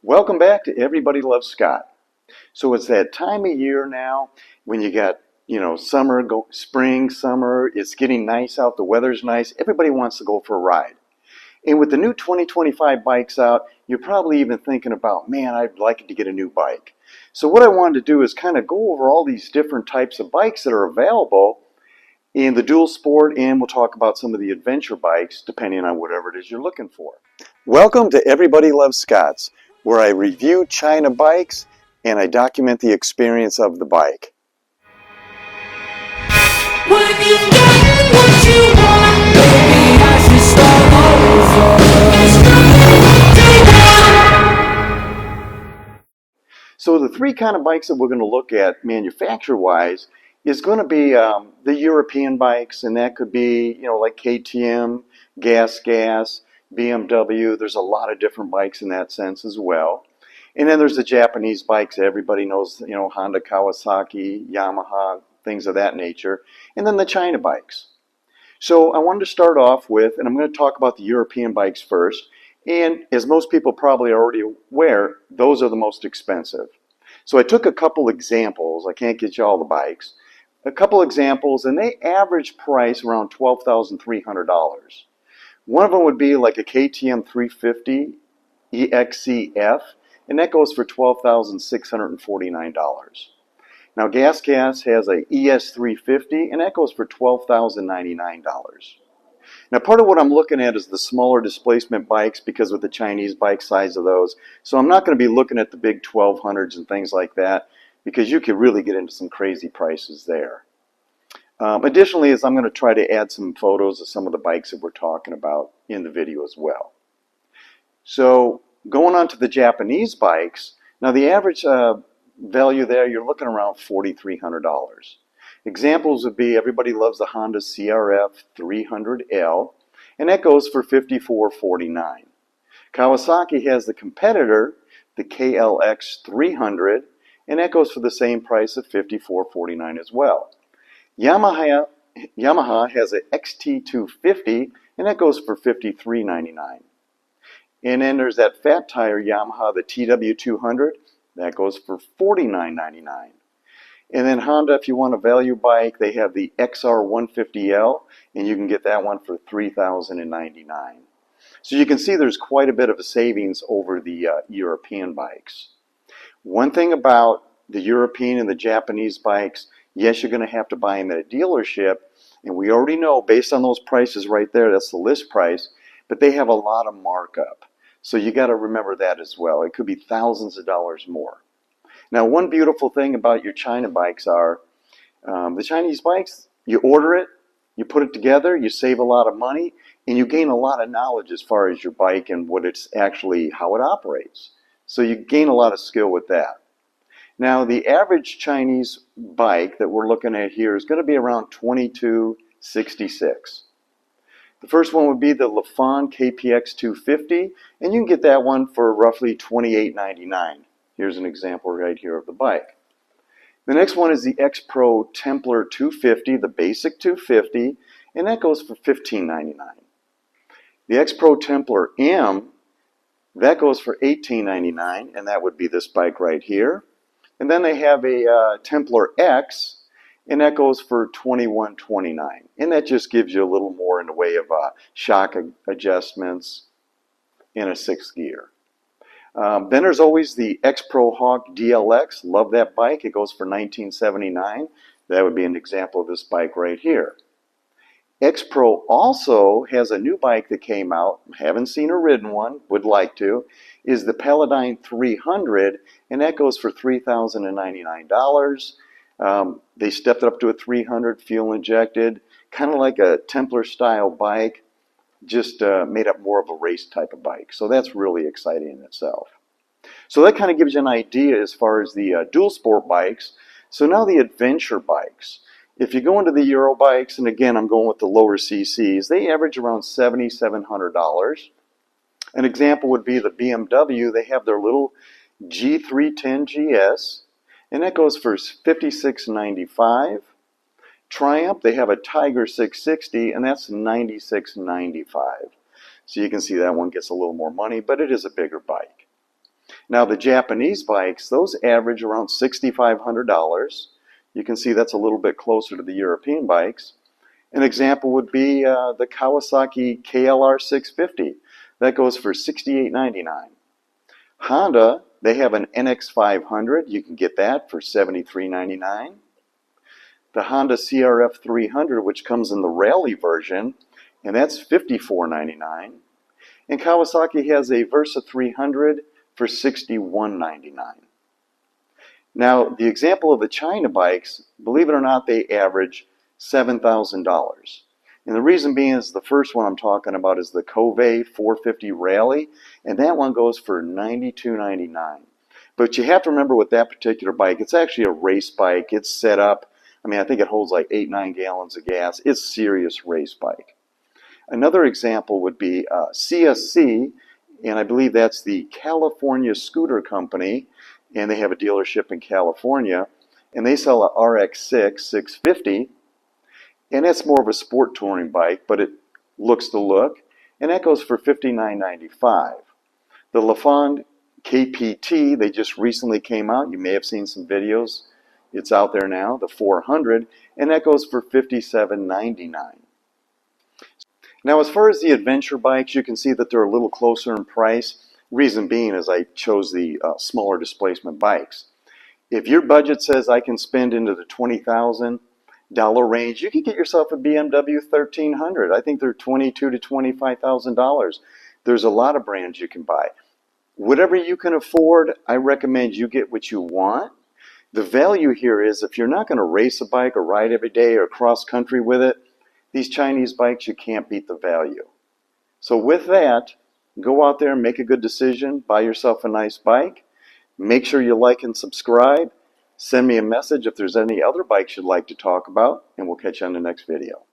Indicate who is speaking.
Speaker 1: Welcome back to Everybody Loves Scott. So it's that time of year now when you got, summer, spring, summer, it's getting nice out, the weather's nice, everybody wants to go for a ride. And with the new 2025 bikes out, you're probably even thinking about, man, I'd like to get a new bike. So what I wanted to do is kind of go over all these different types of bikes that are available in the dual sport, and we'll talk about some of the adventure bikes depending on whatever it is you're looking for. Welcome to Everybody Loves Scott's, where I review China bikes and I document the experience of the bike.
Speaker 2: When you get what you want, baby, I should start over.
Speaker 1: So the three kind of bikes that we're going to look at manufacturer-wise is going to be the European bikes, and that could be, like KTM, Gas, BMW. There's a lot of different bikes in that sense as well. And then there's the Japanese bikes. Everybody knows, Honda, Kawasaki, Yamaha, things of that nature. And then the China bikes. So I wanted to start off with, and I'm going to talk about the European bikes first. And as most people probably are already aware, those are the most expensive. So I took a couple examples. I can't get you all the bikes. A couple examples, and they average price around $12,300. One of them would be like a KTM 350 EXCF, and that goes for $12,649. Now Gas has a ES350, and that goes for $12,099. Now part of what I'm looking at is the smaller displacement bikes because of the Chinese bike size of those. So I'm not going to be looking at the big 1200s and things like that because you could really get into some crazy prices there. Additionally, I'm going to try to add some photos of some of the bikes that we're talking about in the video as well. So going on to the Japanese bikes, now the average value there, you're looking around $4,300. Examples would be, everybody loves the Honda CRF 300L, and that goes for $54.49. Kawasaki has the competitor, the KLX 300, and that goes for the same price of $54.49 as well. Yamaha has an XT250, and that goes for $53.99. And then there's that fat tire Yamaha, the TW200, that goes for $49.99. And then Honda, if you want a value bike, they have the XR150L, and you can get that one for $3,099. So you can see there's quite a bit of a savings over the European bikes. One thing about the European and the Japanese bikes, yes, you're going to have to buy them at a dealership, and we already know based on those prices right there, that's the list price, but they have a lot of markup. So you got to remember that as well. It could be thousands of dollars more. Now, one beautiful thing about your China bikes are the Chinese bikes, you order it, you put it together, you save a lot of money, and you gain a lot of knowledge as far as your bike and what it's actually, how it operates. So you gain a lot of skill with that. Now, the average Chinese bike that we're looking at here is going to be around $22.66. The first one would be the Lifan KPX 250, and you can get that one for roughly $28.99. Here's an example right here of the bike. The next one is the X Pro Templar 250, the basic 250, and that goes for $15.99. The X Pro Templar M, that goes for $18.99, and that would be this bike right here. And then they have a Templar X, and that goes for $21.29. And that just gives you a little more in the way of shock adjustments in a 6th gear. Then there's always the X Pro Hawk DLX. Love that bike. It goes for $19.79. That would be an example of this bike right here. X Pro also has a new bike that came out. Haven't seen or ridden one. Would like to. Is the Paladine 300, and that goes for $3,099. They stepped it up to a 300 fuel injected, kind of like a Templar style bike, just made up more of a race type of bike. So that's really exciting in itself. So that kind of gives you an idea as far as the dual sport bikes. So now the adventure bikes. If you go into the Euro bikes, and again I'm going with the lower CCs, they average around $7,700. An example would be the BMW. They have their little G310 GS, and that goes for $56.95. Triumph, they have a Tiger 660, and that's $96.95. So you can see that one gets a little more money, but it is a bigger bike. Now the Japanese bikes, those average around $6,500. You can see that's a little bit closer to the European bikes. An example would be the Kawasaki KLR 650. That goes for $68.99. Honda, they have an NX500. You can get that for $73.99. The Honda CRF 300, which comes in the rally version, and that's $54.99. And Kawasaki has a Versa 300 for $61.99. Now, the example of the China bikes, believe it or not, they average $7,000. And the reason being is the first one I'm talking about is the Kove 450 Rally, and that one goes for $92.99. But you have to remember with that particular bike, it's actually a race bike. It's set up, I mean, I think it holds like 8-9 gallons of gas. It's a serious race bike. Another example would be CSC, and I believe that's the California Scooter Company, and they have a dealership in California, and they sell a RX-6 650, and that's more of a sport touring bike, but it looks the look, and that goes for $59.95. The Lafond KPT, they just recently came out. You may have seen some videos. It's out there now, the 400, and that goes for $57.99. Now, as far as the adventure bikes, you can see that they're a little closer in price. Reason being is I chose the smaller displacement bikes. If your budget says I can spend into the $20,000 range, you can get yourself a BMW 1300. I think they're $22,000 to $25,000. There's a lot of brands you can buy. Whatever you can afford, I recommend you get what you want. The value here is if you're not going to race a bike or ride every day or cross country with it, these Chinese bikes, you can't beat the value. So with that, go out there and make a good decision. Buy yourself a nice bike. Make sure you like and subscribe. Send me a message if there's any other bikes you'd like to talk about, and we'll catch you on the next video.